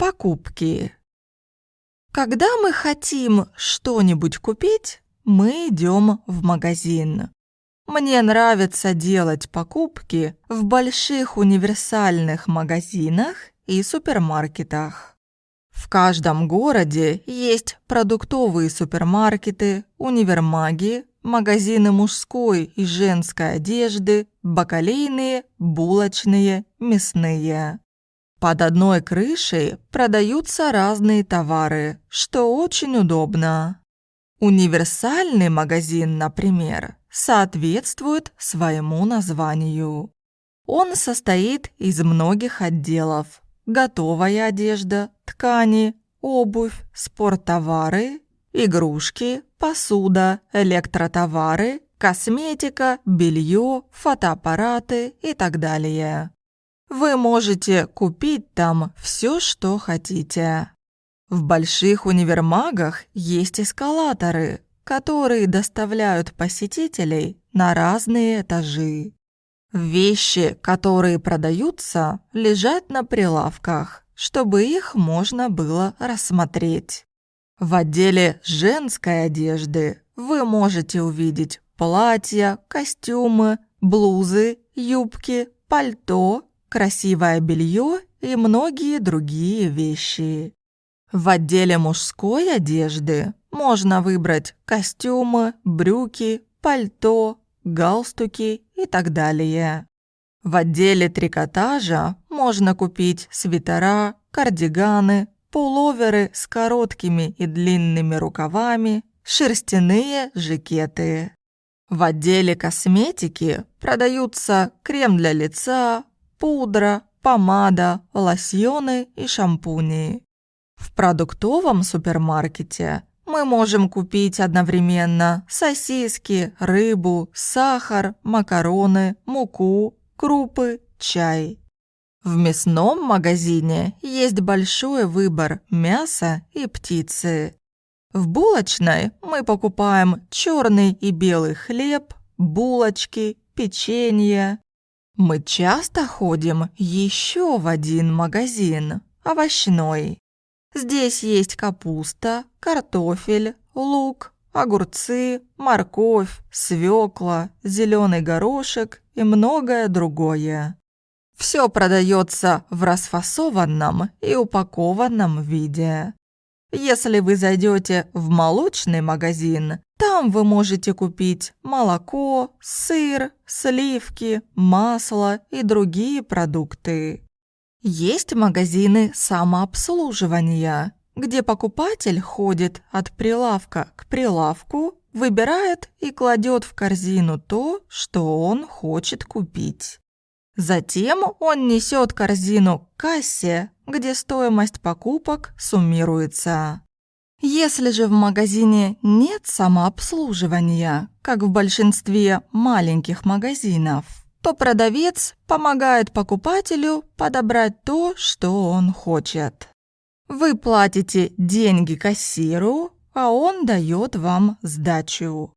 Покупки. Когда мы хотим что-нибудь купить, мы идем в магазин. Мне нравится делать покупки в больших универсальных магазинах и супермаркетах. В каждом городе есть продуктовые супермаркеты, универмаги, магазины мужской и женской одежды, бакалейные, булочные, мясные. Под одной крышей продаются разные товары, что очень удобно. Универсальный магазин, например, соответствует своему названию. Он состоит из многих отделов: готовая одежда, ткани, обувь, спорттовары, игрушки, посуда, электротовары, косметика, белье, фотоаппараты и так далее. Вы можете купить там все, что хотите. В больших универмагах есть эскалаторы, которые доставляют посетителей на разные этажи. Вещи, которые продаются, лежат на прилавках, чтобы их можно было рассмотреть. В отделе женской одежды вы можете увидеть платья, костюмы, блузы, юбки, пальто, красивое белье и многие другие вещи. В отделе мужской одежды можно выбрать костюмы, брюки, пальто, галстуки и так далее. В отделе трикотажа можно купить свитера, кардиганы, пуловеры с короткими и длинными рукавами, шерстяные жакеты. В отделе косметики продаются крем для лица, пудра, помада, лосьоны и шампуни. В продуктовом супермаркете мы можем купить одновременно сосиски, рыбу, сахар, макароны, муку, крупы, чай. В мясном магазине есть большой выбор мяса и птицы. В булочной мы покупаем черный и белый хлеб, булочки, печенье. Мы часто ходим еще в один магазин – овощной. Здесь есть капуста, картофель, лук, огурцы, морковь, свекла, зеленый горошек и многое другое. Все продается в расфасованном и упакованном виде. Если вы зайдете в молочный магазин, там вы можете купить молоко, сыр, сливки, масло и другие продукты. Есть магазины самообслуживания, где покупатель ходит от прилавка к прилавку, выбирает и кладет в корзину то, что он хочет купить. Затем он несет корзину к кассе, где стоимость покупок суммируется. Если же в магазине нет самообслуживания, как в большинстве маленьких магазинов, то продавец помогает покупателю подобрать то, что он хочет. Вы платите деньги кассиру, а он дает вам сдачу.